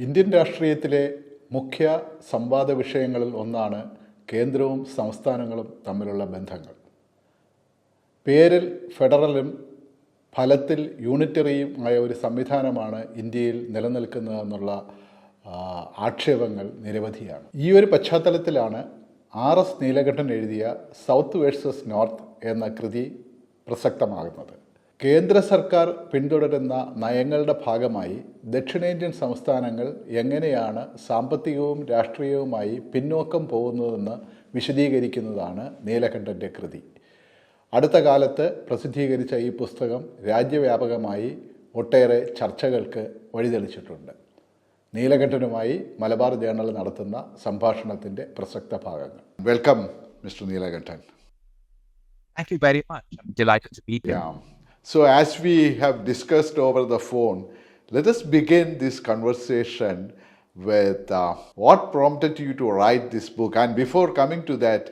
Indian രാഷ്ട്രീയത്തിലെ മുഖ്യ സംവാദ വിഷയങ്ങളിൽ ഒന്നാണ് കേന്ദ്രവും സംസ്ഥാനങ്ങളും തമ്മിലുള്ള ബന്ധങ്ങൾ. പേരിൽ ഫെഡറലും ഫലത്തിൽ യൂണിറ്ററിയും ആയ ഒരു സംവിധാനമാണ് ഇന്ത്യയിൽ നിലനിൽക്കുന്നതെന്നുള്ള ആക്ഷേപങ്ങൾ നിരവധിയാണ്. ഈ ഒരു പശ്ചാത്തലത്തിലാണ് RS നീലകണ്ഠൻ എഴുതിയ സൗത്ത് വേഴ്സസ് നോർത്ത് എന്ന കൃതി പ്രസക്തമാകുന്നത്. കേന്ദ്ര സർക്കാർ പിന്തുടരുന്ന നയങ്ങളുടെ ഭാഗമായി ദക്ഷിണേന്ത്യൻ സംസ്ഥാനങ്ങൾ എങ്ങനെയാണ് സാമ്പത്തികവും രാഷ്ട്രീയവുമായി പിന്നോക്കം പോകുന്നതെന്ന് വിശദീകരിക്കുന്നതാണ് നീലകണ്ഠൻ്റെ കൃതി. അടുത്ത കാലത്ത് പ്രസിദ്ധീകരിച്ച ഈ പുസ്തകം രാജ്യവ്യാപകമായി ഒട്ടേറെ ചർച്ചകൾക്ക് വഴിതെളിച്ചിട്ടുണ്ട്. നീലകണ്ഠനുമായി മലബാർ ജേർണൽ നടത്തുന്ന സംഭാഷണത്തിൻ്റെ പ്രസക്ത ഭാഗങ്ങൾ. Welcome mister Neelakantan. Thank you very much. I'm delighted to be here. Yeah. So as we have discussed over the phone, let us begin this conversation with what prompted you to write this book. And before coming to that,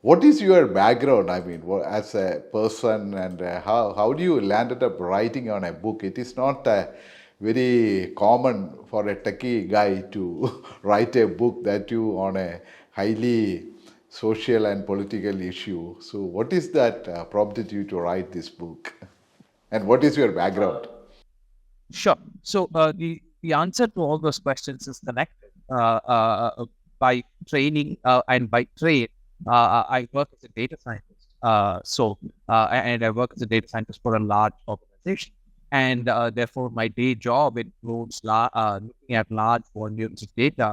what is your background? I mean, as a person, and how do you landed up writing on a book? It is not very common for a techie guy to write a book, that too on a highly social and political issue. So what is that prompted you to write this book? And what is your background? Sure. So the answer to all those questions is connected. By training and by trade, I work as a data scientist. And I work as a data scientist for a large organization. And therefore, my day job includes looking at large volumes of data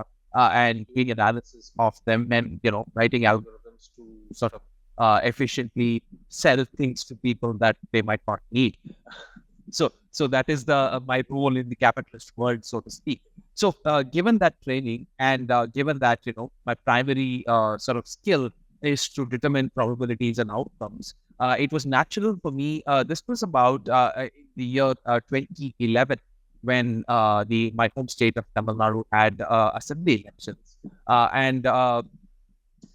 and doing analysis of them, and writing algorithms to sort of efficiently sell things to people that they might not need. So that is my role in the capitalist world, so to speak. So given that training, and given that my primary sort of skill is to determine probabilities and outcomes, it was natural for me. This was about the year 2011, when my home state of Tamil Nadu had assembly elections,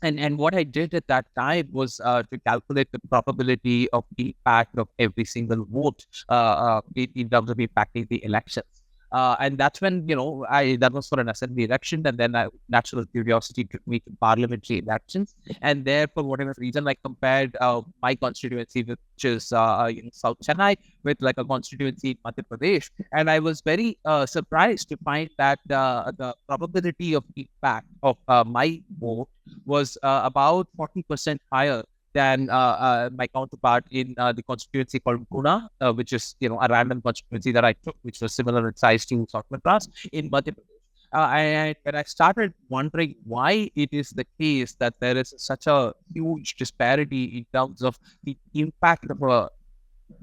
and what I did at that time was to calculate the probability of the impact of every single vote in terms of impacting the elections. And that's when, that was for an assembly election. And then natural curiosity took me to parliamentary elections. And there, for whatever reason, I compared my constituency, which is South Chennai, with like a constituency in Madhya Pradesh. And I was very surprised to find that the probability of impact of my vote was about 40% higher than my counterpart in the constituency called Guna, which is a random constituency that I took, which was similar in size to 𝗁𝗵𝗏 in Madhya Pradesh. And I started wondering why it is the case that there is such a huge disparity in terms of the impact of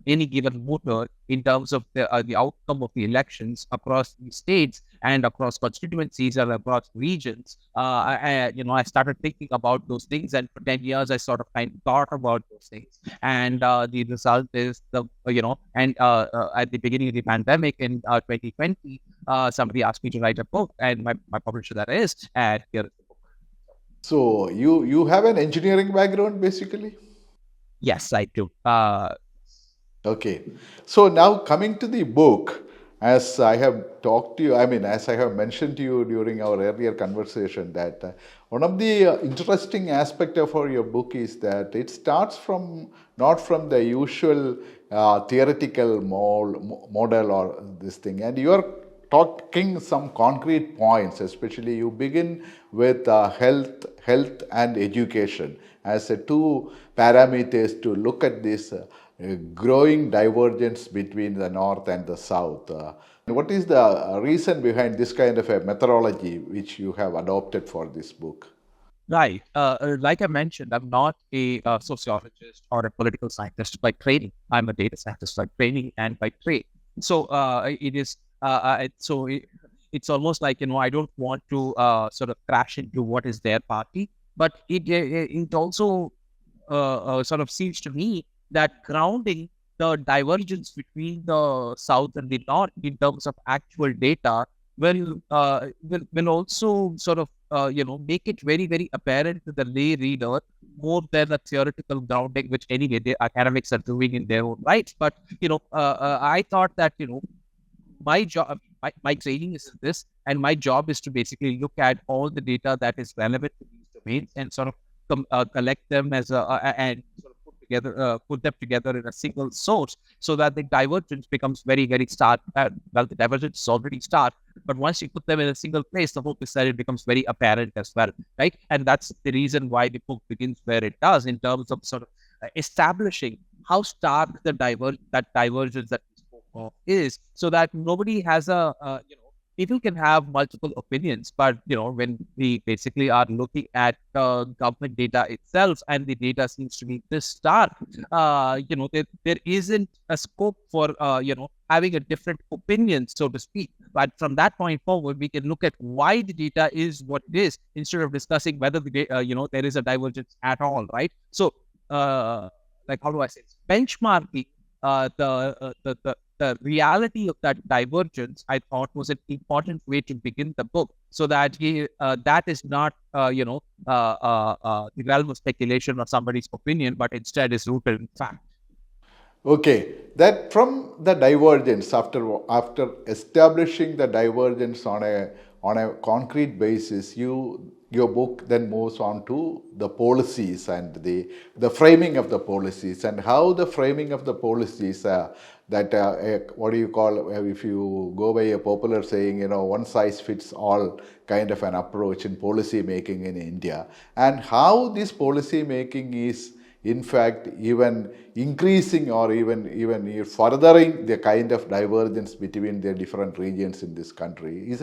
any given voter in terms of the outcome of the elections across the states and across constituencies and across regions. I started thinking about those things, and for 10 years I sort of thought about those things. And the result is at the beginning of the pandemic in 2020, somebody asked me to write a book, and my publisher, that is, and here is the book. So you have an engineering background, basically? Yes, I do. Okay. So now coming to the book, as I have talked to you, as I have mentioned to you during our earlier conversation, that one of the interesting aspect of your book is that it starts not from the usual theoretical model or this thing, and you are talking some concrete points. Especially you begin with health and education as two parameters to look at this growing divergence between the North and the South. What is the reason behind this kind of a methodology which you have adopted for this book? Right. Like I mentioned, I'm not a sociologist or a political scientist by training. I'm a data scientist by training and by trade. So it is. It's almost like I don't want to sort of crash into what is their party, but it also sort of seems to me that grounding the divergence between the South and the North in terms of actual data will also sort of make it very, very apparent to the lay reader, more than a theoretical grounding, which anyway the academics are doing in their own right. But I thought that my job, my training is this, and my job is to basically look at all the data that is relevant to these domains and sort of collect them as and sort of put them together in a single source, so that the divergence becomes very, very stark. Well, the divergence is already stark, but once you put them in a single place, the hope is that it becomes very apparent as well, right? And that's the reason why the book begins where it does, in terms of sort of establishing how stark that divergence that we spoke of is, so that nobody has people can have multiple opinions, but when we basically are looking at government data itself, and the data seems to be this stark, there isn't a scope for having a different opinion, so to speak. But from that point forward, we can look at why the data is what it is, instead of discussing whether the there is a divergence at all, right? So, like, how do I say this? Benchmarking the reality of that divergence, I thought, was an important way to begin the book, so that that is not the realm of speculation or somebody's opinion, but instead is rooted in fact. Okay, that from the divergence, after establishing the divergence on a concrete basis, your book then moves on to the policies and the framing of the policies, and how the framing of the policies what do you call, if you go by a popular saying, one size fits all kind of an approach in policy making in India, and how this policy making is in fact even increasing or even furthering the kind of divergence between the different regions in this country. Is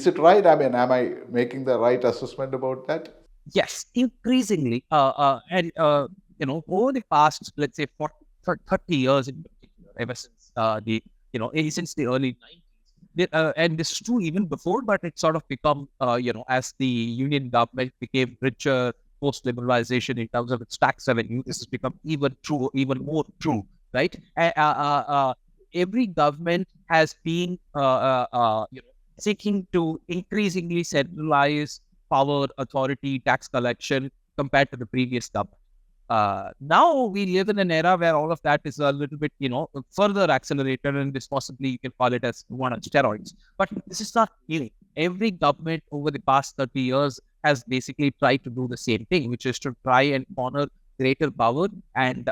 it right? I mean, am I making the right assessment about that? Yes, increasingly, and over the past, let's say, 30 years in particular, ever since since the early 90s, and this is true even before, but it sort of become as the union government became richer post-liberalization in terms of its tax revenue, this has become even more true, right? Every government has been seeking to increasingly centralize power, authority, tax collection compared to the previous government. Now we live in an era where all of that is a little bit, further accelerated, and this possibly you can call it as one on steroids. But this is not new. Every government over the past 30 years has basically tried to do the same thing, which is to try and honor greater power and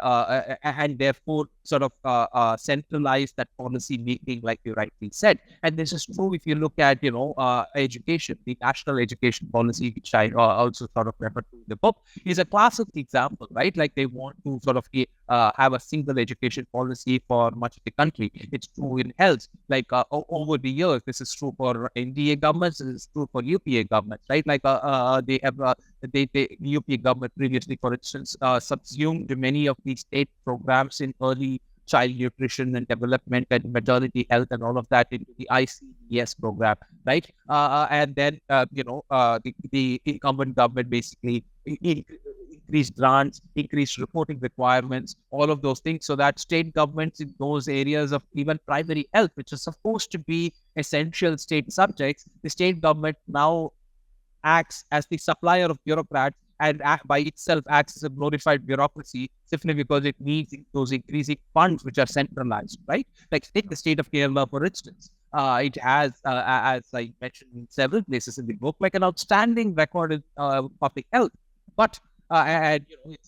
therefore sort of centralize that policy making, like you rightly said. And this is true if you look at education. The national education policy, which I also sort of refer to in the book, is a classic example, right? Like, they want to sort of have a single education policy for much of the country. It's true in health. Like, over the years, this is true for NDA governments, this is true for UPA governments, right? Like, they have the UPA government previously, for instance, subsumed many of the state programs in early child nutrition and development and maternity health and all of that into the ICES program, right? And then the incumbent government basically increased grants, increased reporting requirements, all of those things, so that state governments in those areas of even primary health, which is supposed to be essential state subjects, the state government now acts as the supplier of bureaucrats, and by itself acts as a glorified bureaucracy, simply because it needs those increasing funds which are centralized, right? Like, take the state of Kerala, for instance. It has, as I mentioned in several places in the book, like, an outstanding record in public health, but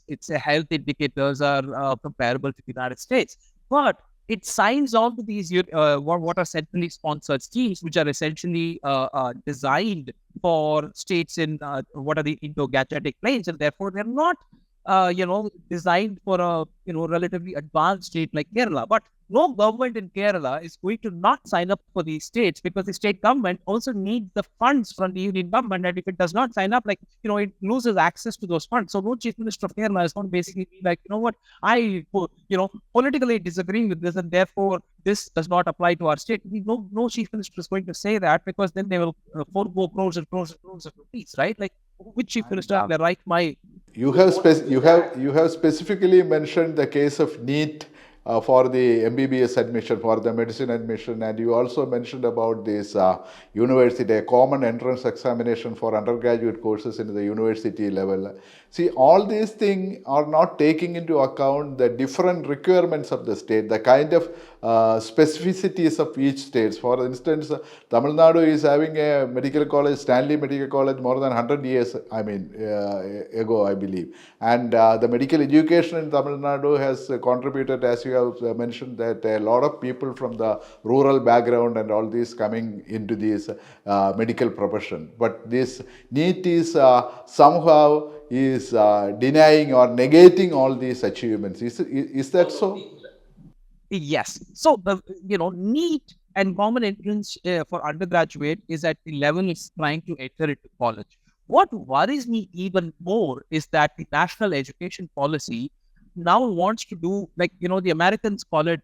its health indicators are comparable to the United States, but it signs on to these what are centrally sponsored schemes, which are essentially designed for states in what are the Indo-Gangetic plains, and therefore they're not designed for a relatively advanced state like Kerala. But no government in Kerala is going to not sign up for these states, because the state government also needs the funds from the union government, and if it does not sign up, like, it loses access to those funds. So no chief minister of Kerala is going to basically be like, what, I politically disagree with this, and therefore this does not apply to our state. No chief minister is going to say that, because then they will forego crores and crores and crores of rupees, right? Like, which chief minister have the right mind? You have specifically mentioned the case of NEET for the MBBS admission, for the medicine admission, and you also mentioned about this university, a common entrance examination for undergraduate courses in the university level. See, all these things are not taking into account the different requirements of the state, the kind of specificities of each state. For instance, Tamil Nadu is having a medical college, Stanley Medical College, more than 100 years, ago, I believe. And the medical education in Tamil Nadu has contributed, as you have mentioned, that a lot of people from the rural background and all these coming into this medical profession. But this NEET is somehow denying or negating all these achievements. Is that so? Yes. So, NEET and common entrance for undergraduate is at the level it's trying to enter into college. What worries me even more is that the national education policy now wants to do, like, the Americans call it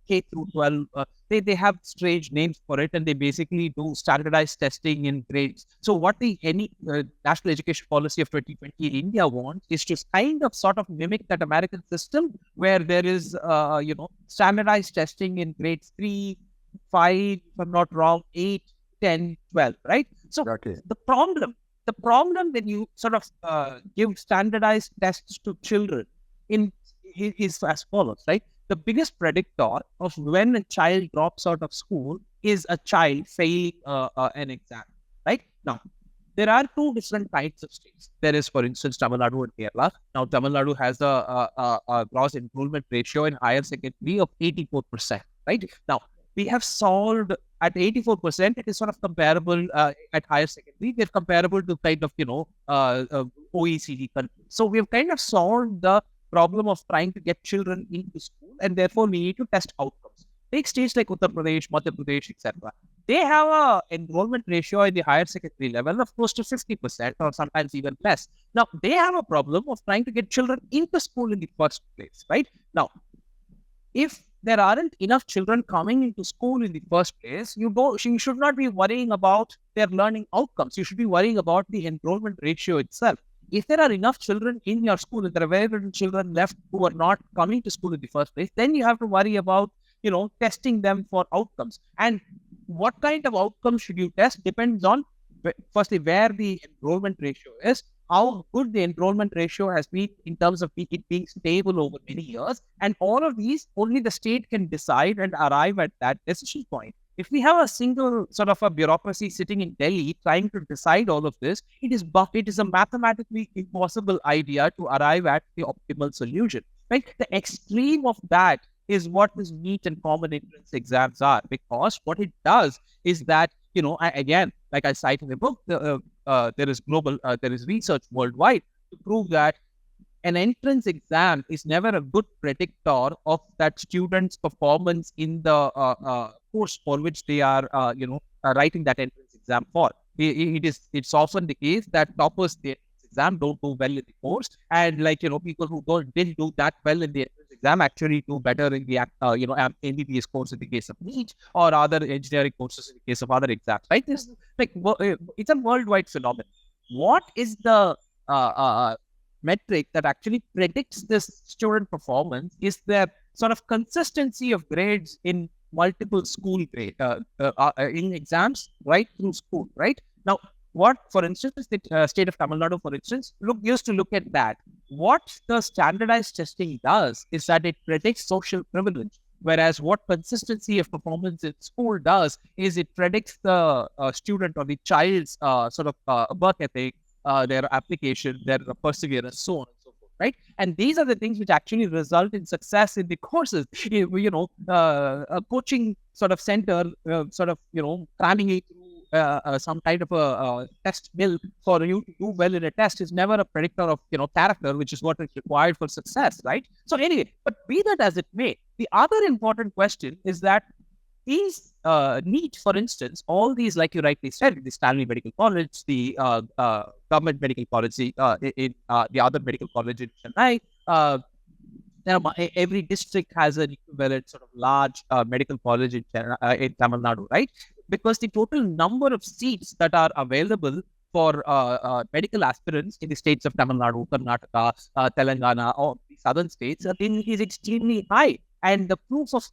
K through 12. They have strange names for it, and they basically do standardized testing in grades. So what the national education policy of 2020 in India wants is to kind of sort of mimic that American system where there is, standardized testing in grades 3, 5, if I'm not wrong, 8, 10, 12, right? So the problem when you sort of give standardized tests to children is as follows, right? The biggest predictor of when a child drops out of school is a child failing an exam, right? Now, there are two different types of states. There is, for instance, Tamil Nadu and Kerala. Now, Tamil Nadu has a gross enrollment ratio in higher secondary of 84%, right? Now, we have solved at 84%, it is sort of comparable at higher secondary. We're comparable to kind of, OECD countries. So we have kind of solved the problem of trying to get children into school, and therefore we need to test outcomes. Take states like Uttar Pradesh, Madhya Pradesh, etc. They have a enrollment ratio in the higher secondary level of close to 50% or sometimes even less. Now, they have a problem of trying to get children into school in the first place, right? Now, if there aren't enough children coming into school in the first place, you should not be worrying about their learning outcomes. You should be worrying about the enrollment ratio itself. If there are enough children in your school, if there are very little children left who are not coming to school in the first place, then you have to worry about, testing them for outcomes. And what kind of outcomes should you test depends on, firstly, where the enrollment ratio is, how good the enrollment ratio has been in terms of it being stable over many years. And all of these, only the state can decide and arrive at that decision point. If we have a single sort of a bureaucracy sitting in Delhi trying to decide all of this, it is a mathematically impossible idea to arrive at the optimal solution. Right? The extreme of that is what this NEET and common entrance exams are, because what it does is that, again, like I cite in the book, there is research worldwide to prove that an entrance exam is never a good predictor of that student's performance in the course for which they are, writing that entrance exam for. It's often the case that toppers the entrance exam don't do well in the course, and people who didn't do that well in the entrance exam actually do better in the MBBS course in the case of NEET, or other engineering courses in the case of other exams, right? This is it's a worldwide phenomenon. What is the metric that actually predicts this student performance is the sort of consistency of grades in multiple school grade in exams right through school, right? Now, what, for instance, the state of Tamil Nadu, for instance, used to look at that. What the standardized testing does is that it predicts social privilege, whereas what consistency of performance in school does is it predicts the student or the child's work ethic, their application, their perseverance, so on and so forth, right? And these are the things which actually result in success in the courses. A coaching sort of center, cramming it through some kind of a test mill for you to do well in a test is never a predictor of character, which is what is required for success, right? So anyway, but be that as it may, the other important question is that these NEET, for instance, all these, like you rightly said, the Stanley Medical College, the government medical college, the other medical college in Chennai, every district has an equivalent sort of large medical college in Tamil Nadu, right? Because the total number of seats that are available for medical aspirants in the states of Tamil Nadu, Karnataka, Telangana, or the southern states is extremely high. And the proof of,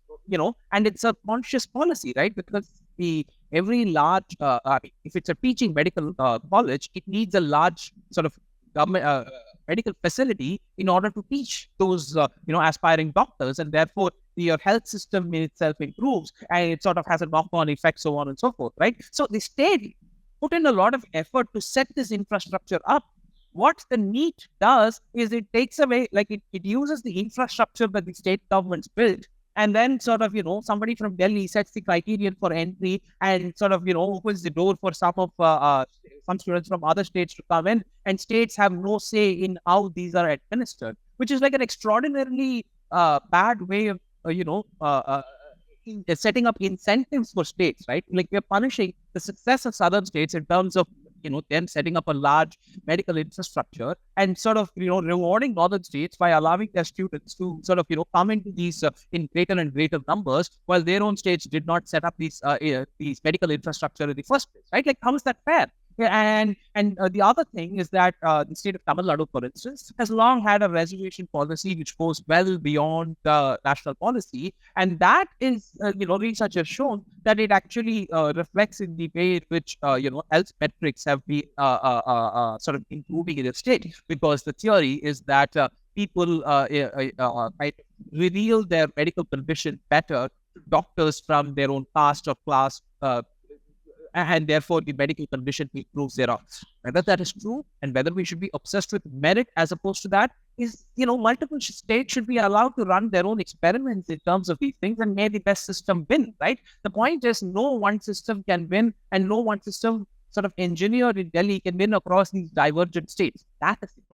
and it's a conscious policy, right? Because every large, if it's a teaching medical college, it needs a large sort of government medical facility in order to teach those, aspiring doctors. And therefore, your health system in itself improves, and it sort of has a knock-on effect, so on and so forth, right? So the state put in a lot of effort to set this infrastructure up. What the NEET does is it takes away, like it uses the infrastructure that the state governments built, and then sort of, somebody from Delhi sets the criterion for entry and sort of, opens the door for some students from other states to come in, and states have no say in how these are administered, which is like an extraordinarily bad way of, setting up incentives for states, right? Like we're punishing the success of southern states in terms of, them setting up a large medical infrastructure, and sort of, rewarding northern states by allowing their students to sort of, come into these in greater and greater numbers, while their own states did not set up these medical infrastructure in the first place, right? Like, how is that fair? Yeah, and the other thing is that the state of Tamil Nadu, for instance, has long had a reservation policy which goes well beyond national policy, and that is, research has shown that it actually reflects in the way in which health metrics have been sort of improving in the state, because the theory is that people reveal their medical condition better to doctors from their own caste or class. And therefore the medical condition improves thereof. Whether that is true and whether we should be obsessed with merit as opposed to that is, multiple states should be allowed to run their own experiments in terms of these things, and may the best system win, right? The point is, no one system can win, and no one system sort of engineered in Delhi can win across these divergent states. That is the point.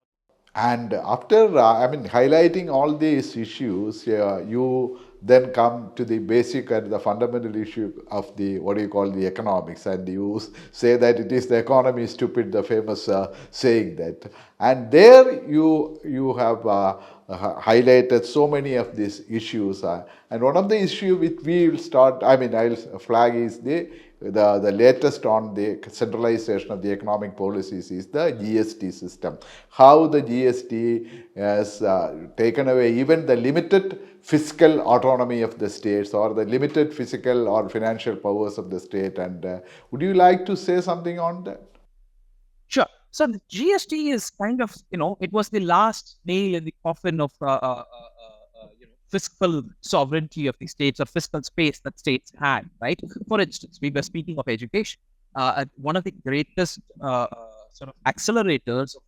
And after, highlighting all these issues, you then come to the basic and the fundamental issue of the, the economics. And you say that it is the economy stupid, the famous saying that. And there you have highlighted so many of these issues. And one of the issues which we will start, I'll flag is the latest on the centralization of the economic policies is the GST system. How the GST has taken away even the limited fiscal autonomy of the states, or the limited physical or financial powers of the state. And would you like to say something on that? Sure. So the GST is kind of, it was the last nail in the coffin of fiscal sovereignty of the states, or fiscal space that states had, right? For instance, we were speaking of education. One of the greatest sort of accelerators of,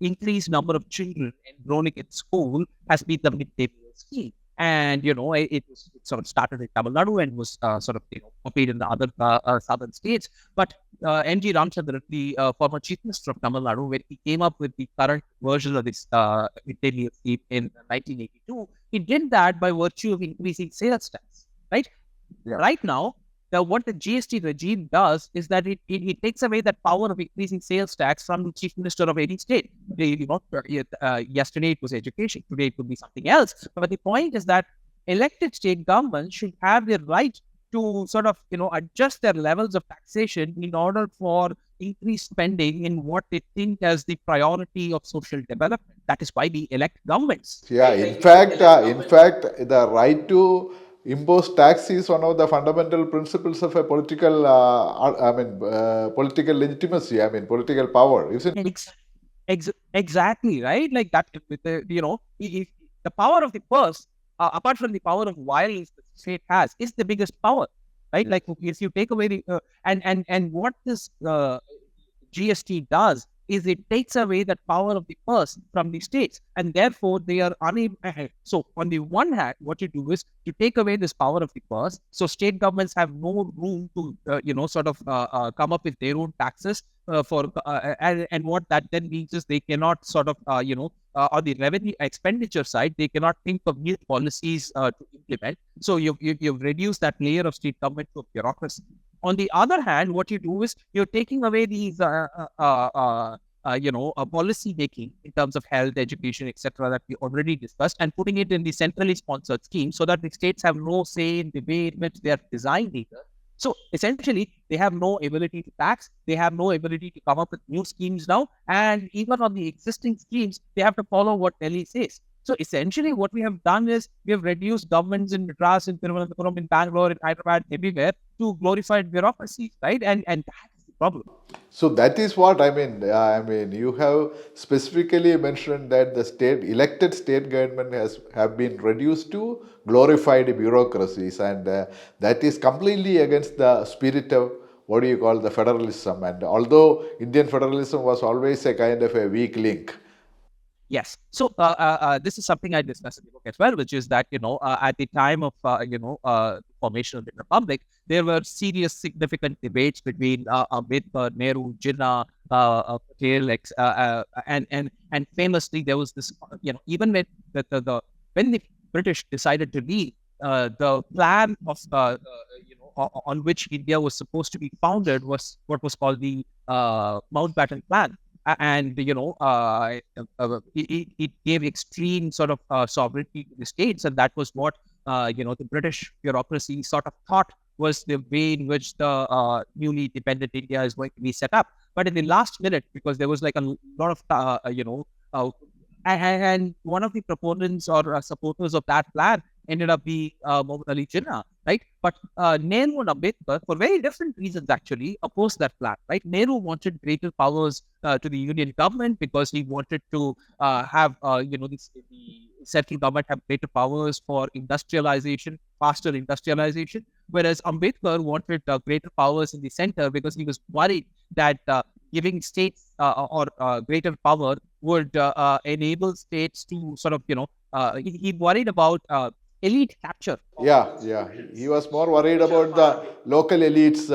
increased number of children enrolling in school has been the midday meal scheme. And, it sort of started in Tamil Nadu and was sort of, copied in the other southern states. But N.G. Ramchandran, the former chief minister of Tamil Nadu, when he came up with the current version of this midday meal scheme in 1982, he did that by virtue of increasing sales tax, right? Yeah. Right now, what the GST regime does is that it takes away that power of increasing sales tax from the chief minister of any state. Yesterday it was education, today it could be something else. But the point is that elected state governments should have the right to sort of, adjust their levels of taxation in order for increased spending in what they think as the priority of social development. That is why we elect governments. Yeah, in fact, the right to impose tax is one of the fundamental principles of a political, political legitimacy. Political power, isn't it? Exactly, right? Like that, with the, the power of the purse, apart from the power of violence the state has, is the biggest power, right? Like if you take away the and what this GST does is it takes away that power of the purse from the states, and therefore they are unable. So on the one hand, what you do is you take away this power of the purse, so state governments have no room to sort of come up with their own taxes and what that then means is they cannot sort of on the revenue expenditure side, they cannot think of new policies to implement. So you've reduced that layer of state government to bureaucracy. On the other hand, what you do is you're taking away these, policy making in terms of health, education, etc., that we already discussed, and putting it in the centrally sponsored scheme so that the states have no say in the way in which they are designed either. So essentially, they have no ability to tax, they have no ability to come up with new schemes now, and even on the existing schemes, they have to follow what Delhi says. So essentially, what we have done is we have reduced governments in Madras, in Thiruvananthapuram, in Bangalore, in Hyderabad, everywhere to glorified bureaucracy, right? And that is the problem. So that is what I mean. You have specifically mentioned that the elected state government have been reduced to glorified bureaucracies, and that is completely against the spirit of what do you call the federalism. And although Indian federalism was always a kind of a weak link. Yes. So this is something I discussed in the book as well, which is that, at the time of, formation of the Republic, there were serious, significant debates between Ambedkar, Nehru, Jinnah, Patel, and famously there was this, even when when the British decided to leave, the plan of, on which India was supposed to be founded was what was called the Mountbatten Plan. And it gave extreme sort of sovereignty to the states, and that was what the British bureaucracy sort of thought was the way in which the newly dependent India is going to be set up. But in the last minute, because there was like a lot of and one of the proponents or supporters of that plan ended up being Muhammad Ali Jinnah, right? But Nehru and Ambedkar, for very different reasons actually, opposed that plan, right? Nehru wanted greater powers to the union government because he wanted to have, the central government have greater powers for industrialization, faster industrialization, whereas Ambedkar wanted greater powers in the center because he was worried that giving states or greater power would enable states to sort of, he worried about elite capture. Yeah. He was more worried about the local elites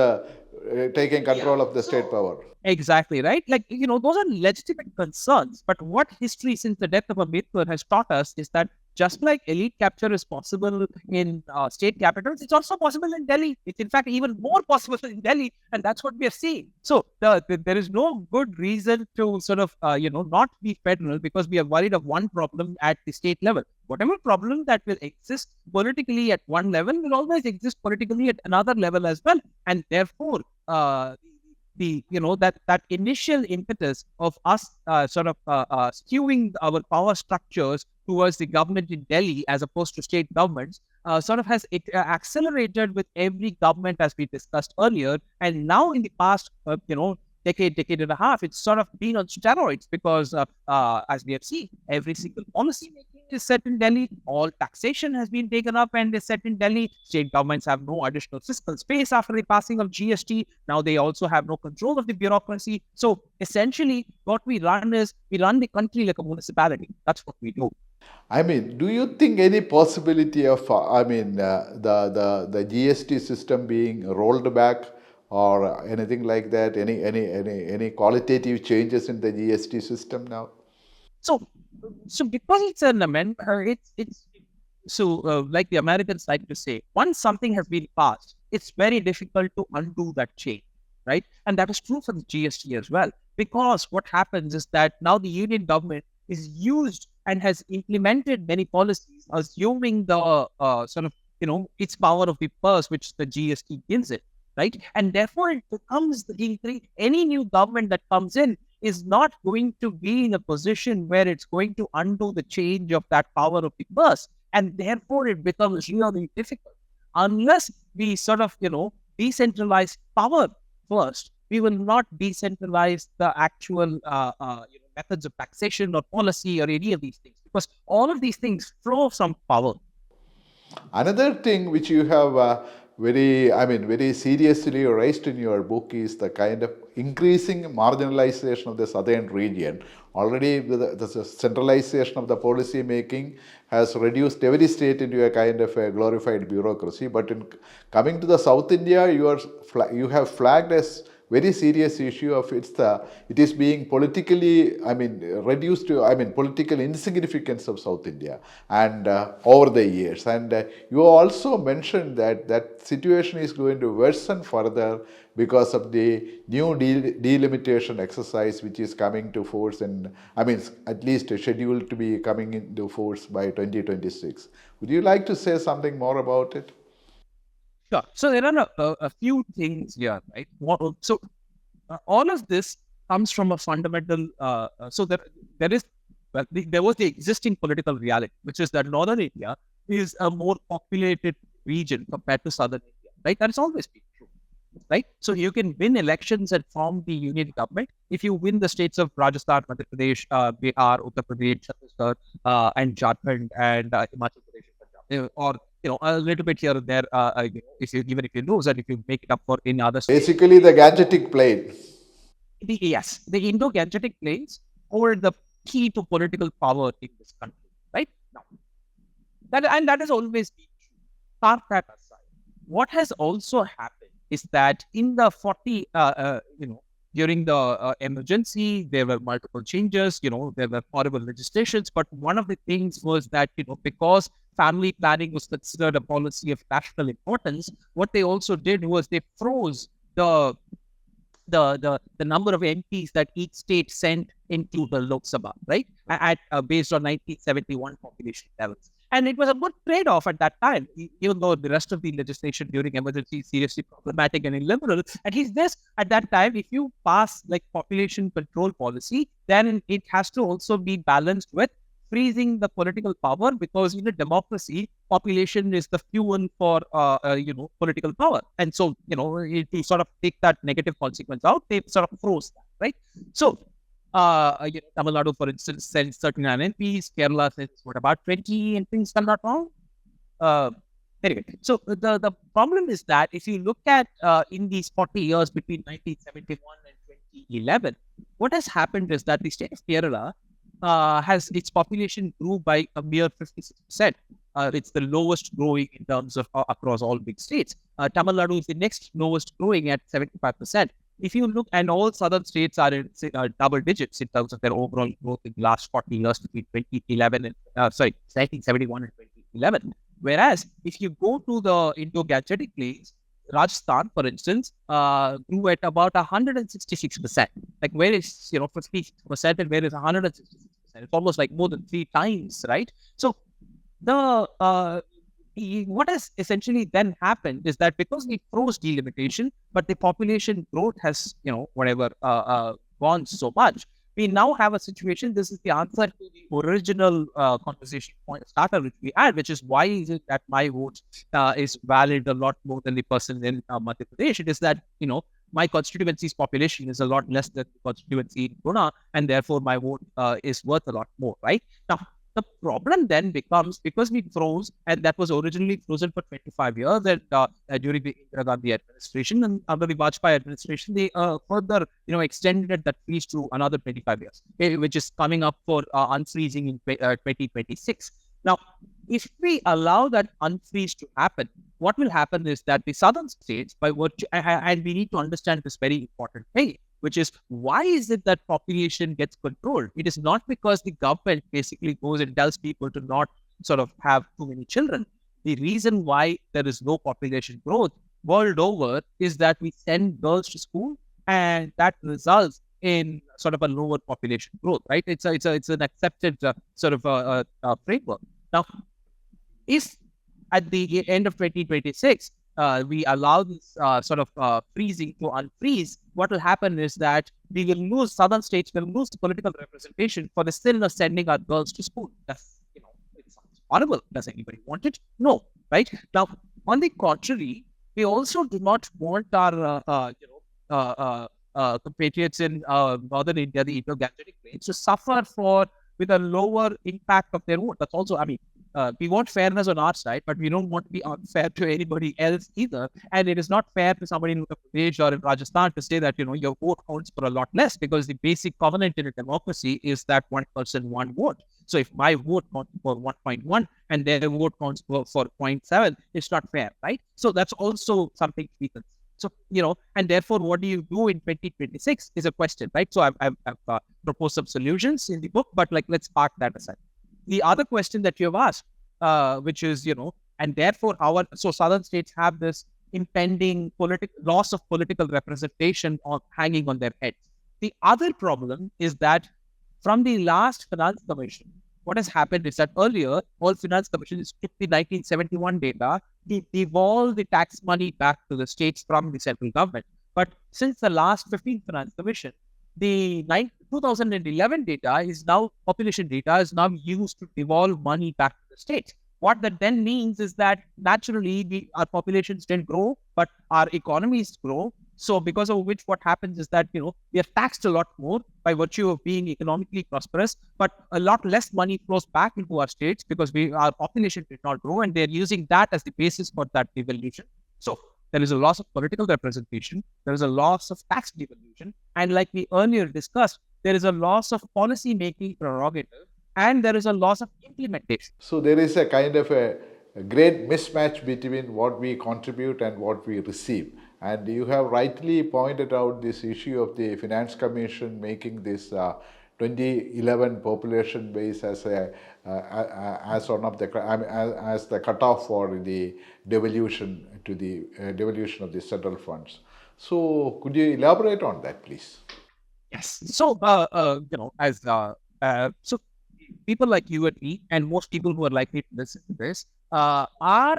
taking control of the state power. Exactly, right? Like, those are legitimate concerns. But what history since the death of Ambedkar has taught us is that just like elite capture is possible in state capitals, it's also possible in Delhi. It's in fact even more possible in Delhi, and that's what we are seeing. So there is no good reason to sort of, not be federal because we are worried of one problem at the state level. Whatever problem that will exist politically at one level will always exist politically at another level as well. And therefore, that initial impetus of us sort of skewing our power structures towards the government in Delhi as opposed to state governments sort of has accelerated with every government, as we discussed earlier. And now in the past, decade and a half, it's sort of been on steroids because as we have seen, every single policy making is set in Delhi. All taxation has been taken up and is set in Delhi. State governments have no additional fiscal space after the passing of GST. Now they also have no control of the bureaucracy. So essentially, what we run is we run the country like a municipality. That's what we do. Do you think any possibility of, the GST system being rolled back or anything like that? Any qualitative changes in the GST system now? So because it's an amendment, like the Americans like to say, once something has been passed, it's very difficult to undo that change, right? And that is true for the GST as well, because what happens is that now the union government is used and has implemented many policies, assuming the sort of, its power of the purse, which the GST gives it, right? And therefore, it becomes any new government that comes in is not going to be in a position where it's going to undo the change of that power of the purse. And therefore, it becomes really difficult. Unless we sort of, decentralize power first, we will not decentralize the actual methods of taxation or policy or any of these things, because all of these things flow from power. Another thing which you have very seriously raised in your book is the kind of increasing marginalization of the southern region. Already the centralization of the policy making has reduced every state into a kind of a glorified bureaucracy. But in coming to the South India, you have flagged as very serious issue of it is being politically, reduced to, political insignificance of South India and over the years. And you also mentioned that situation is going to worsen further because of the new delimitation exercise which is coming to force at least scheduled to be coming into force by 2026. Would you like to say something more about it? Sure. So there are a few things here, right? So all of this comes from a fundamental. So there was the existing political reality, which is that Northern India is a more populated region compared to Southern India, right? That has always been true. right? So you can win elections and form the union government if you win the states of Rajasthan, Madhya Pradesh, Bihar, Uttar Pradesh, Chhattisgarh, and Jharkhand, and Himachal Pradesh, or a little bit here and there. Even if you lose, and if you make it up for in other states. Basically, the Gangetic Plain. Yes, the Indo-Gangetic plains hold the key to political power in this country, right? Now, that has always been true. Park that aside. What has also happened is that in the during the emergency, there were multiple changes. There were horrible legislations, but one of the things was that because family planning was considered a policy of national importance, what they also did was they froze the number of MPs that each state sent into the Lok Sabha, right? At based on 1971 population levels. And it was a good trade-off at that time, even though the rest of the legislation during emergency is seriously problematic and illiberal. At least this, at that time, if you pass like population control policy, then it has to also be balanced with freezing the political power, because in a democracy, population is the fuel for political power. And so to sort of take that negative consequence out, they sort of froze that, right? So Tamil Nadu, for instance, sends 39 MPs. Kerala sends what, about 20, and things are not wrong. Anyway, so the problem is that if you look at in these 40 years between 1971 and 2011, what has happened is that the state of Kerala has its population grew by a mere 56%. It's the lowest growing in terms of across all big states. Tamil Nadu is the next lowest growing at 75%. If you look, and all southern states are in double digits in terms of their overall growth in the last 40 years between 1971 and 2011. Whereas if you go to the Indo-Gangetic plains, Rajasthan, for instance, grew at about 166%. Like, where is 50% and where is 166%? It's almost like more than 3 times, right? So what has essentially then happened is that because we froze delimitation, but the population growth has gone so much, we now have a situation. This is the answer to the original conversation point starter which we had, which is why is it that my vote is valid a lot more than the person in Madhya Pradesh. It is that my constituency's population is a lot less than the constituency in Pune, and therefore my vote is worth a lot more, right? Now, the problem then becomes, because we froze, and that was originally frozen for 25 years, and during the Indira Gandhi administration, and under the Vajpayee administration, they further extended that freeze to another 25 years, which is coming up for unfreezing in 2026. Now, if we allow that unfreeze to happen, what will happen is that the southern states, by virtue, and we need to understand this very important thing, which is, why is it that population gets controlled? It is not because the government basically goes and tells people to not sort of have too many children. The reason why there is no population growth world over is that we send girls to school, and that results in sort of a lower population growth, right? It's an accepted sort of framework. Now, if at the end of 2026, we allow this sort of freezing to unfreeze, what will happen is that we will lose, southern states will lose the political representation for the sin of sending our girls to school. That's, it sounds horrible. Does anybody want it? No, right? Now, on the contrary, we also do not want our, compatriots in northern India, the Indo-Gangetic plains, to suffer with a lower impact of their vote. That's also, we want fairness on our side, but we don't want to be unfair to anybody else either. And it is not fair to somebody in Uttar Pradesh or in Rajasthan to say that, your vote counts for a lot less, because the basic covenant in a democracy is that one person, one vote. So if my vote counts for 1.1 and their vote counts for 0.7, it's not fair, right? So that's also something to be considered. So, and therefore, what do you do in 2026 is a question, right? So I've proposed some solutions in the book, but let's park that aside. The other question that you have asked, which is, and therefore so southern states have this impending loss of political representation hanging on their heads. The other problem is that from the last Finance Commission, what has happened is that earlier, all Finance Commissions took the 1971 data, they devolved the tax money back to the states from the central government. But since the last 15th Finance Commission, the 2011 data is now, population data is now used to devolve money back to the states. What that then means is that naturally our populations didn't grow, but our economies grow. So because of which what happens is that, we are taxed a lot more by virtue of being economically prosperous, but a lot less money flows back into our states because our population did not grow, and they're using that as the basis for that devolution. So there is a loss of political representation, there is a loss of tax devolution, and like we earlier discussed, there is a loss of policy-making prerogative, and there is a loss of implementation. So there is a kind of a great mismatch between what we contribute and what we receive. And you have rightly pointed out this issue of the Finance Commission making this 2011 population base as one of the as the cutoff for the devolution to the devolution of the central funds. So could you elaborate on that, please? Yes. So so people like you and me, and most people who are likely to listen to this, are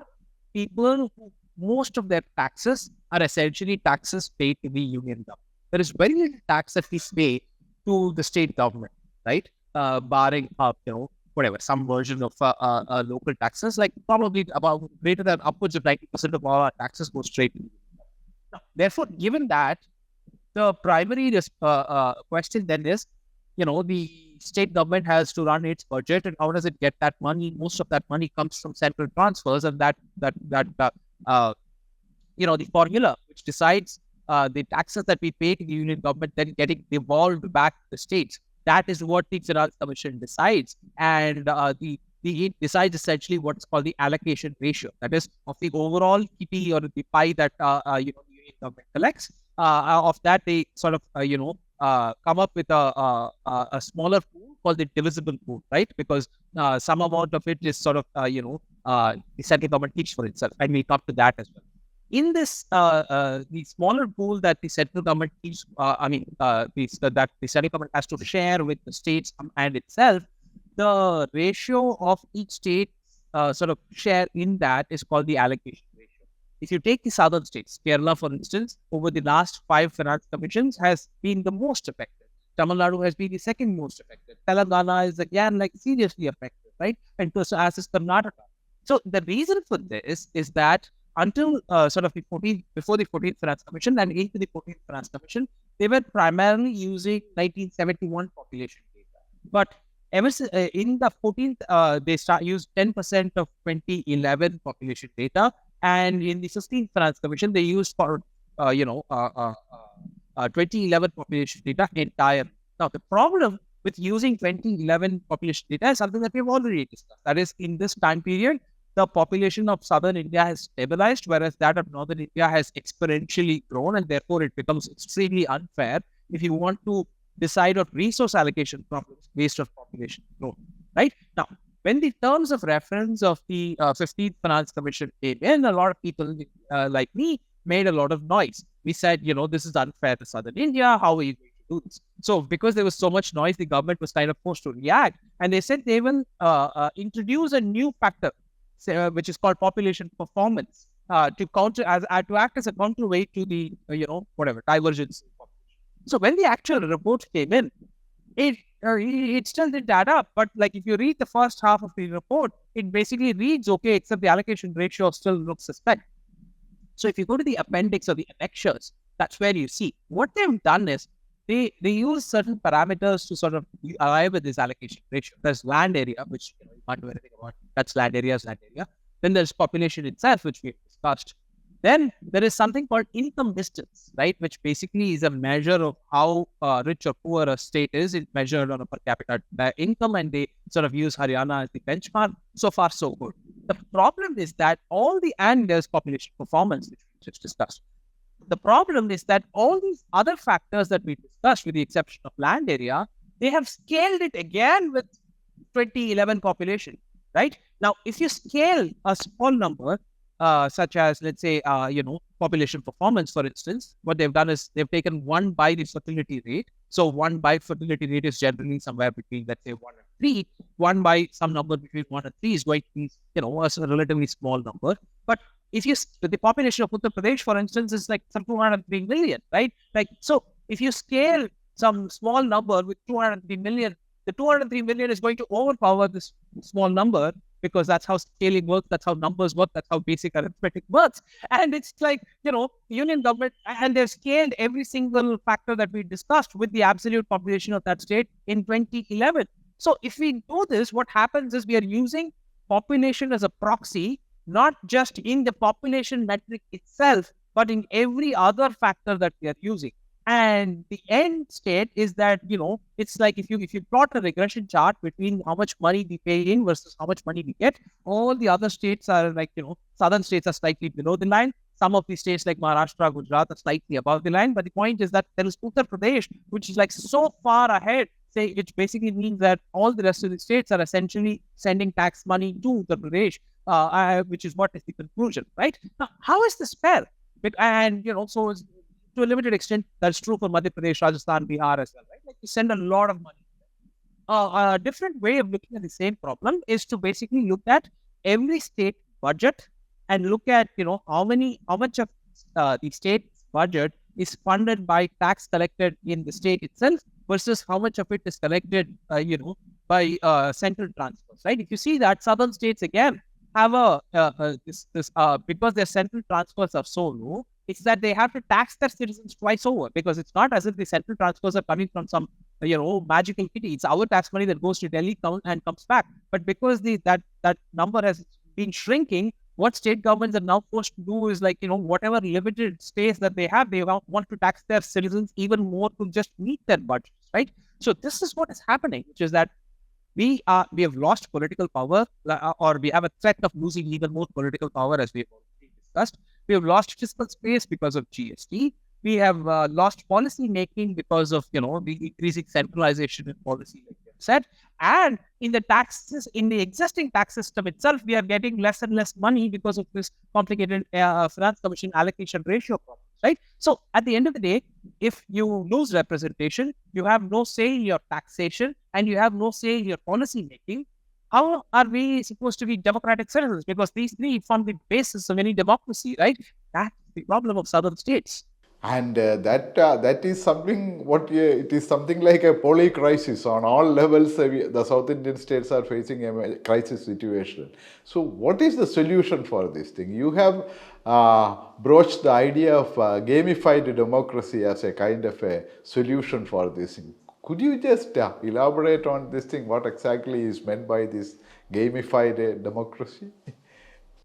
people who most of their taxes are essentially taxes paid to the union government. There is very little tax that we pay to the state government, right? Barring whatever, some version of local taxes, like probably about greater than upwards of 90% of all our taxes go straight to the union government. Now, therefore, given that, the primary question then is, the state government has to run its budget, and how does it get that money? Most of that money comes from central transfers, and the formula which decides the taxes that we pay to the union government then getting devolved back to the states. That is what the Finance Commission decides, and it decides essentially what's called the allocation ratio. That is, of the overall 𝗃 or the pie that the union government collects. Of that, they sort of come up with a smaller pool called the divisible pool, right? Because some amount of it is sort of the central government keeps for itself, and we come to that as well. In this, the smaller pool that the central government keeps, that the central government has to share with the states and itself, the ratio of each state sort of share in that is called the allocation ratio. If you take the southern states, Kerala, for instance, over the last 5 finance commissions has been the most affected. Tamil Nadu has been the second most affected. Telangana is again seriously affected, right? And so as is Karnataka. So the reason for this is that until before the 14th Finance Commission and into the 14th Finance Commission, they were primarily using 1971 population data. But ever since, in the 14th, they used 10% of 2011 population data, and in the 15th Finance Commission, they used for 2011 population data entire. Now, the problem with using 2011 population data is something that we have already discussed. That is, in this time period, the population of southern India has stabilized, whereas that of northern India has exponentially grown, and therefore it becomes extremely unfair if you want to decide on resource allocation problems based on population growth. Right? Now, when the terms of reference of the 15th Finance Commission came in, a lot of people like me made a lot of noise. We said, this is unfair to southern India. How are you going to do this? So because there was so much noise, the government was kind of forced to react, and they said they will introduce a new factor, which is called population performance, to act as a counterweight to the divergence in population. So when the actual report came in, it still didn't add up. But if you read the first half of the report, it basically reads okay, except the allocation ratio still looks suspect. So if you go to the appendix or the annexures, that's where you see what they've done is they use certain parameters to sort of arrive at this allocation ratio. There's land area, which you can't do anything about. That's land area is land area. Then there's population itself, which we've discussed. Then there is something called income distance, right? Which basically is a measure of how rich or poor a state is. It's measured on a per capita income, and they sort of use Haryana as the benchmark. So far, so good. The problem is that and there's population performance, which we just discussed. The problem is that all these other factors that we discussed, with the exception of land area, they have scaled it again with 2011 population, right? Now, if you scale a small number, such as, let's say, population performance, for instance, what they've done is they've taken 1 by the fertility rate. So 1 by fertility rate is generally somewhere between, let's say, 1 and 3. 1 by some number between 1 and 3 is going to be, a relatively small number. But if the population of Uttar Pradesh, for instance, is some 203 million, right? So if you scale some small number with 203 million, the 203 million is going to overpower this small number, because that's how scaling works, that's how numbers work, that's how basic arithmetic works. And it's like, union government, and they've scaled every single factor that we discussed with the absolute population of that state in 2011. So if we do this, what happens is we are using population as a proxy, not just in the population metric itself, but in every other factor that we are using. And the end state is that, it's like if you plot a regression chart between how much money we pay in versus how much money we get, all the other states are like, southern states are slightly below the line. Some of the states like Maharashtra, Gujarat are slightly above the line. But the point is that there is Uttar Pradesh, which is like so far ahead, which basically means that all the rest of the states are essentially sending tax money to Uttar Pradesh, which is what is the conclusion, right? Now, how is this fair? And, so to a limited extent, that's true for Madhya Pradesh, Rajasthan, Bihar as well, right? Like you send a lot of money. A different way of looking at the same problem is to basically look at every state budget and look at, how much of the state's budget is funded by tax collected in the state itself versus how much of it is collected, by central transfers, right? If you see that southern states again have because their central transfers are so low, it's that they have to tax their citizens twice over, because it's not as if the central transfers are coming from some, magical kitty. It's our tax money that goes to Delhi and comes back. But because that number has been shrinking, what state governments are now forced to do is like, whatever limited space that they have, they want to tax their citizens even more to just meet their budgets, right? So this is what is happening, which is that we have lost political power, or we have a threat of losing even more political power, as we have already discussed. We have lost fiscal space because of GST. We have lost policy making because of, the increasing centralization in policy, like you have said. And in the taxes, in the existing tax system itself, we are getting less and less money because of this complicated finance commission allocation ratio problem, right? So at the end of the day, if you lose representation, you have no say in your taxation, and you have no say in your policy making. How are we supposed to be democratic citizens? Because these three form the basis of any democracy, right? That's the problem of southern states. And that is something it is something like a poly crisis on all levels. The South Indian states are facing a crisis situation. So what is the solution for this thing? You have broached the idea of gamified democracy as a kind of a solution for this thing. Could you just elaborate on this thing? What exactly is meant by this gamified democracy?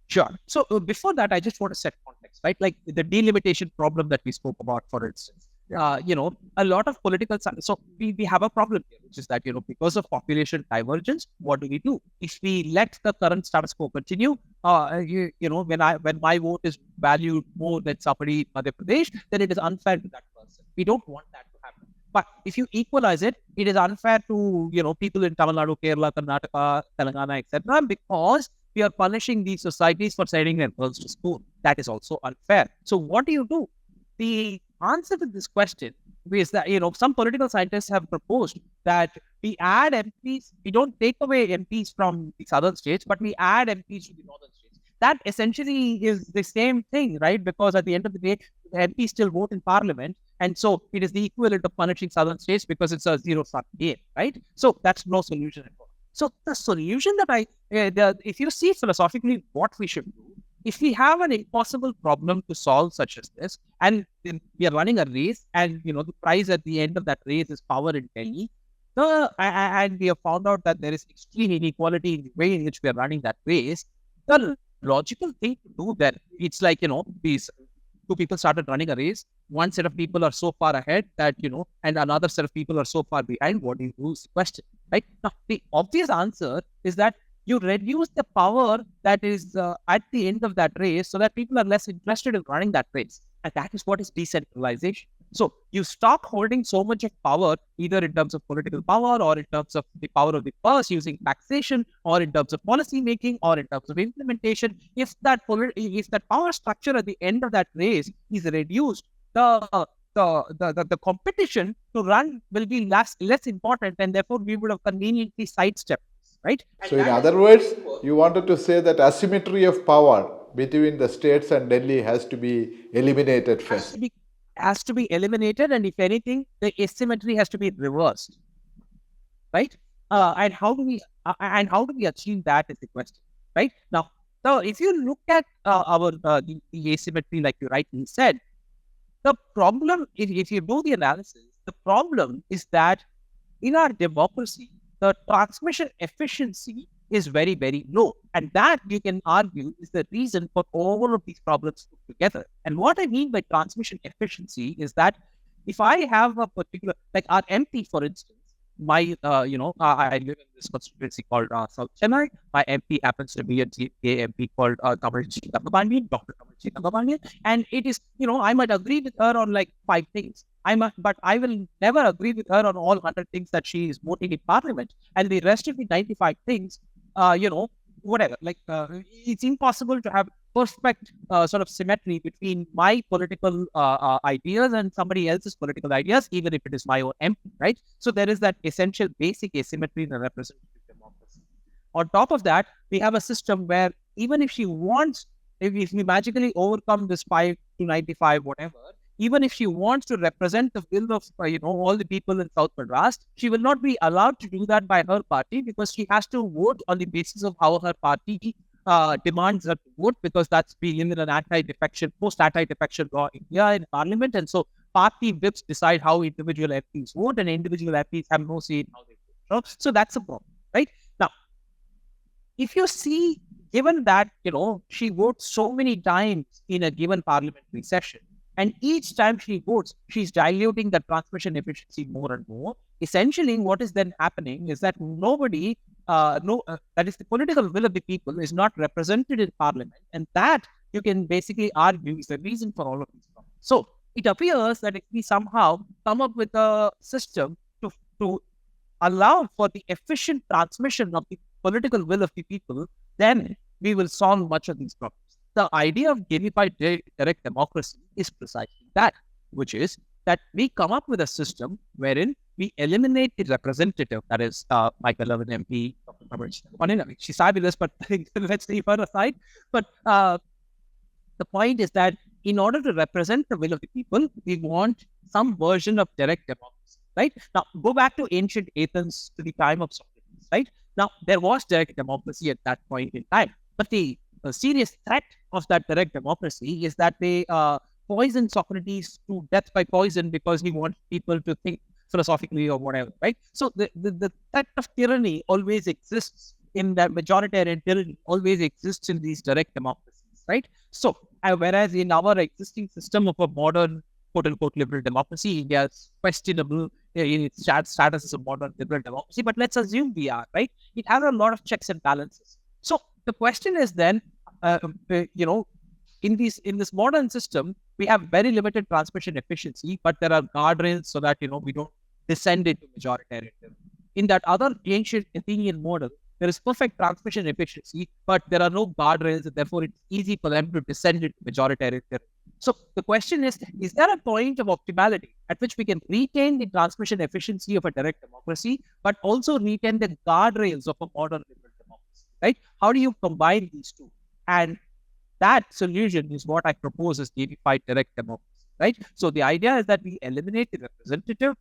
Sure. So before that, I just want to set context, right? Like the delimitation problem that we spoke about, for instance. A lot of political science. So we have a problem here, which is that, because of population divergence, what do? If we let the current status quo continue, when my vote is valued more than somebody in Madhya Pradesh, then it is unfair to that person. We don't want that to happen. But if you equalize it, it is unfair to, people in Tamil Nadu, Kerala, Karnataka, Telangana, etc., because we are punishing these societies for sending their girls to school. That is also unfair. So what do? The answer to this question is that, some political scientists have proposed that we add MPs, we don't take away MPs from the southern states, but we add MPs to the northern states. That essentially is the same thing, right? Because at the end of the day, the MPs still vote in parliament. And so it is the equivalent of punishing southern states because it's a zero-sum game, right? So that's no solution at all. So the solution that if you see philosophically what we should do, if we have an impossible problem to solve such as this, and we are running a race, and the prize at the end of that race is power in Delhi, and we have found out that there is extreme inequality in the way in which we are running that race, the logical thing to do then, it's like, these two people started running a race. One set of people are so far ahead that, and another set of people are so far behind. What do you do is the question, right? Now, the obvious answer is that you reduce the power that is at the end of that race so that people are less interested in running that race. And that is what is decentralization. So you stop holding so much of power, either in terms of political power or in terms of the power of the purse using taxation, or in terms of policy making, or in terms of implementation. If that power structure at the end of that race is reduced, the competition to run will be less important, and therefore we would have conveniently sidestepped this, right? So in other words, you wanted to say that asymmetry of power between the states and Delhi has to be eliminated first. Has to be eliminated, and if anything, the asymmetry has to be reversed, right? And how do we achieve that is the question. right? Now, so if you look at the asymmetry, like you rightly said, the problem, if you do the analysis, the problem is that in our democracy, the transmission efficiency is very, very low. And that, you can argue, is the reason for all of these problems put together. And what I mean by transmission efficiency is that if I have a particular, like our MP, for instance, I live in this constituency called South Chennai. My MP happens to be a GA MP called 𝗳𝗵𝗲 Dr. 𝗳𝗵𝗲, and it is, I might agree with her on like 5 things. But I will never agree with her on all 100 things that she is voting in parliament, and the rest of the 95 things, whatever. It's impossible to have perfect sort of symmetry between my political ideas and somebody else's political ideas, even if it is my own MP, right? So there is that essential basic asymmetry in a representative democracy. On top of that, we have a system where even if she wants, if we magically overcome this 5 to 95, whatever, even if she wants to represent the will of all the people in South Madras, she will not be allowed to do that by her party, because she has to vote on the basis of how her party demands her to vote, because that's being in an post-anti-defection law India in parliament. And so party whips decide how individual MPs vote, and individual MPs have no say in how they vote. So that's a problem, right? Now, if you see, given that, she votes so many times in a given parliamentary session, and each time she votes, she's diluting the transmission efficiency more and more. Essentially, what is then happening is that that is the political will of the people is not represented in parliament. And that, you can basically argue, is the reason for all of these problems. So it appears that if we somehow come up with a system to allow for the efficient transmission of the political will of the people, then we will solve much of these problems. The idea of gamified direct democracy is precisely that, which is that we come up with a system wherein we eliminate the representative, that is my beloved MP, Dr. 𝗵𝗲. She's fabulous, but let's leave her aside. But the point is that in order to represent the will of the people, we want some version of direct democracy, right? Now, go back to ancient Athens, to the time of Socrates, right? Now, there was direct democracy at that point in time, but the serious threat of that direct democracy is that they poison Socrates to death by poison, because he wants people to think philosophically or whatever, right? So the threat of tyranny always exists in that majoritarian tyranny, always exists in these direct democracies, right? So whereas in our existing system of a modern quote-unquote liberal democracy, India is questionable in its status as a modern liberal democracy, but let's assume we are, right? It has a lot of checks and balances. So the question is then, in this modern system, we have very limited transmission efficiency, but there are guardrails so that we don't descend into majoritarianism. In that other ancient Athenian model, there is perfect transmission efficiency, but there are no guardrails, and therefore it's easy for them to descend into majoritarianism. So the question is there a point of optimality at which we can retain the transmission efficiency of a direct democracy, but also retain the guardrails of a modern liberal democracy, right? How do you combine these two? And that solution is what I propose as gamified direct democracy, right? So the idea is that we eliminate the representative.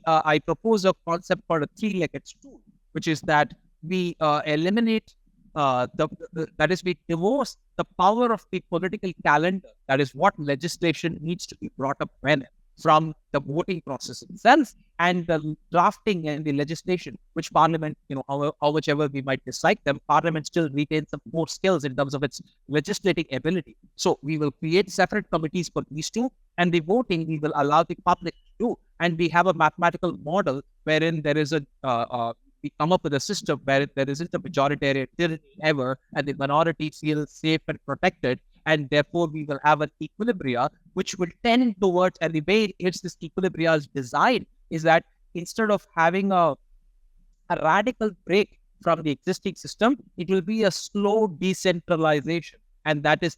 I propose a concept called a three-legged stool, which is that we eliminate that is, we divorce the power of the political calendar, that is what legislation needs to be brought up when, from the voting process itself and the drafting and the legislation, which parliament, whichever we might dislike them, parliament still retains some more skills in terms of its legislating ability. So we will create separate committees for these two, and the voting we will allow the public to do. And we have a mathematical model wherein there is we come up with a system where there isn't a majoritarian tyranny ever, and the minority feels safe and protected, and therefore we will have an equilibria which will tend towards, and the way it's this equilibria is designed is that instead of having a radical break from the existing system, it will be a slow decentralization. And that is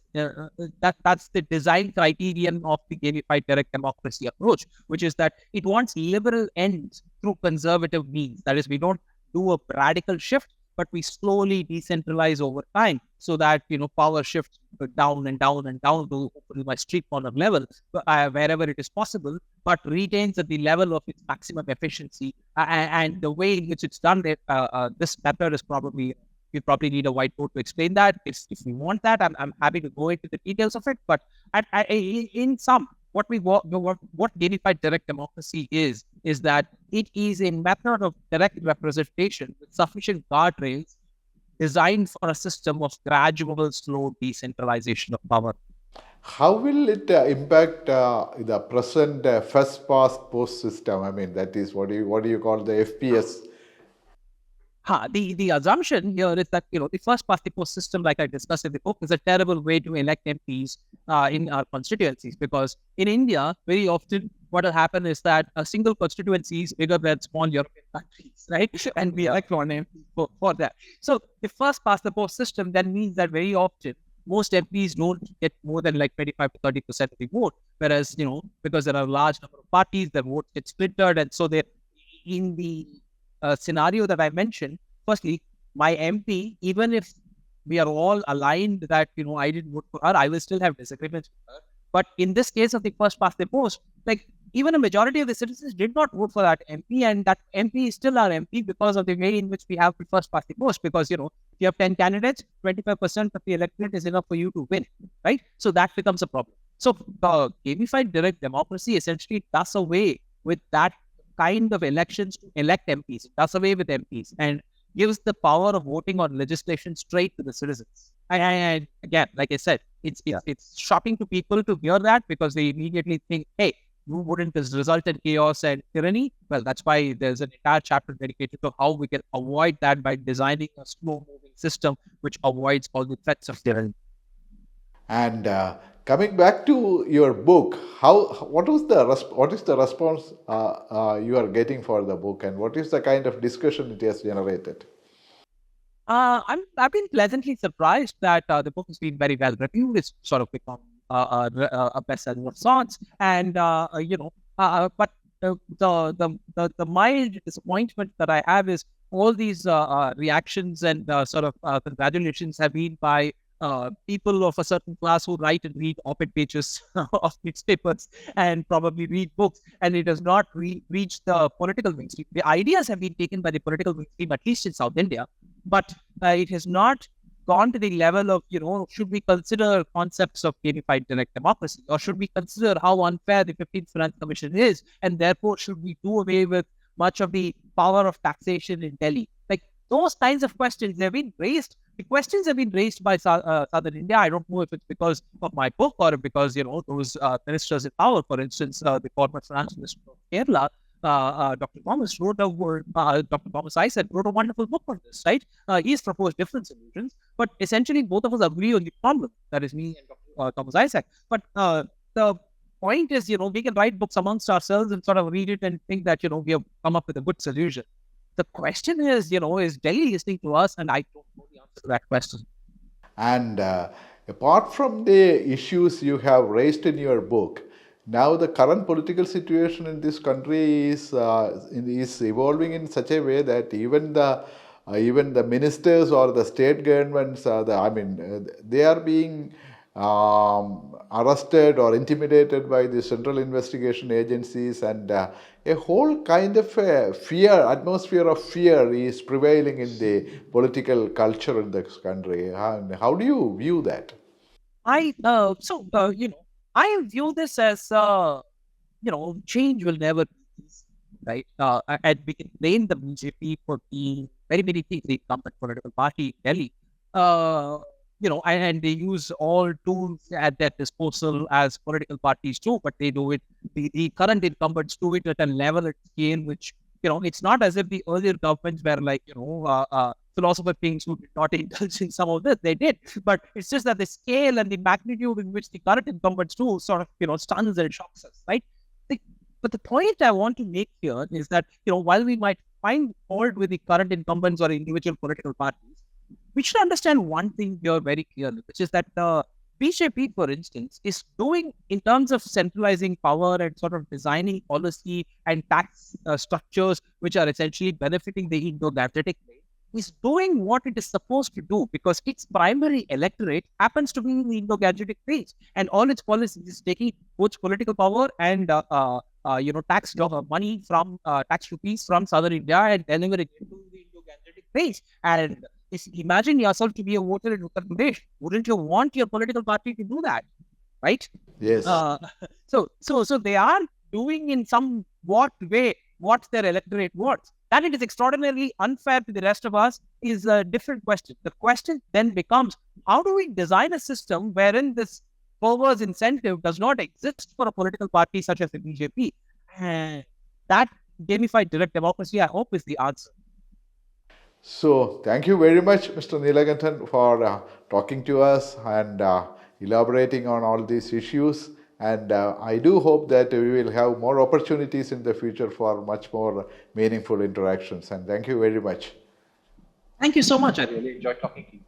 that's the design criterion of the gamified direct democracy approach, which is that it wants liberal ends through conservative means. That is, we don't do a radical shift, but we slowly decentralize over time, so that power shifts down and down and down to hopefully my street corner level, wherever it is possible, but retains at the level of its maximum efficiency. And the way in which it's done, this method is probably we probably need a whiteboard to explain that. If we want that, I'm happy to go into the details of it. But in sum, what gamified direct democracy is that it is a method of direct representation with sufficient guardrails designed for a system of gradual, slow decentralization of power. How will it impact the present first past post system? I mean, that is what do you call the FPS? The assumption here is that the first past the post system, like I discussed in the book, is a terrible way to elect MPs in our constituencies, because in India, very often what will happen is that a single constituency is bigger than small European countries, right? And we elect one MP for that. So the first past the post system then means that very often most MPs don't get more than like 25 to 30% of the vote, whereas because there are a large number of parties, their votes get splintered, and so they're in the scenario that I mentioned. Firstly, my MP, even if we are all aligned that I didn't vote for her, I will still have disagreements with her. But in this case of the first past the post, like even a majority of the citizens did not vote for that MP, and that MP is still our MP because of the way in which we have the first past the post. Because if you have 10 candidates, 25% of the electorate is enough for you to win, right? So that becomes a problem. So gamified direct democracy essentially does away with that kind of elections to elect MPs. It does away with MPs and gives the power of voting on legislation straight to the citizens. And again, like I said, it's shocking to people to hear that, because they immediately think, hey, wouldn't this result in chaos and tyranny? Well, that's why there's an entire chapter dedicated to how we can avoid that by designing a slow-moving system which avoids all the threats of tyranny. And coming back to your book, what is the response you are getting for the book, and what is the kind of discussion it has generated? I've been pleasantly surprised that the book has been very well reviewed. It's sort of become a bestseller of sorts, and but the mild disappointment that I have is all these reactions and sort of congratulations have been by people of a certain class who write and read op-ed pages of newspapers and probably read books, and it does not reach the political mainstream. The ideas have been taken by the political mainstream, at least in South India, but it has not gone to the level of, should we consider concepts of gamified direct democracy, or should we consider how unfair the 15th Finance Commission is, and therefore should we do away with much of the power of taxation in Delhi? Like those kinds of questions have been raised. The questions have been raised by Southern India. I don't know if it's because of my book or because, those ministers in power, for instance, the former finance minister of Kerala, Dr. Thomas wrote Dr. Thomas Isaac wrote a wonderful book on this, right? He's proposed different solutions, but essentially both of us agree on the problem. That is me and Dr. Thomas Isaac. But the point is, we can write books amongst ourselves and sort of read it and think that, we have come up with a good solution. The question is, is Delhi listening to us? And I don't know the answer to that question. And apart from the issues you have raised in your book, now the current political situation in this country is evolving in such a way that even the ministers or the state governments, they are being arrested or intimidated by the central investigation agencies, and a whole kind of atmosphere of fear is prevailing in the political culture in this country. How do you view that? I view this as, change will never be easy, right? And we can blame the BJP for being very, very the incumbent political party in Delhi. And they use all tools at their disposal as political parties do, but they do it, the current incumbents do it at a level at scale which, it's not as if the earlier governments were like, philosopher things who did not indulge in some of this. They did, but it's just that the scale and the magnitude in which the current incumbents do sort of, stuns and shocks us, right? But the point I want to make here is that, while we might find fault with the current incumbents or individual political parties, we should understand one thing here very clearly, which is that the BJP, for instance, is doing, in terms of centralizing power and sort of designing policy and tax structures which are essentially benefiting the Indo-Gangetic way, is doing what it is supposed to do, because its primary electorate happens to be in the Indo-Gangetic phase, and all its policies is taking both political power and tax money from tax rupees from Southern India and delivering it to the Indo-Gangetic phase. And Imagine yourself to be a voter in Uttar Pradesh. Wouldn't you want your political party to do that? Right? Yes. So they are doing in some way what their electorate wants. That it is extraordinarily unfair to the rest of us is a different question. The question then becomes, how do we design a system wherein this perverse incentive does not exist for a political party such as the BJP? That gamified direct democracy, I hope, is the answer. So, thank you very much, Mr. Nilakantan, for talking to us and elaborating on all these issues. And I do hope that we will have more opportunities in the future for much more meaningful interactions. And thank you very much. Thank you so much. I really enjoyed talking to you.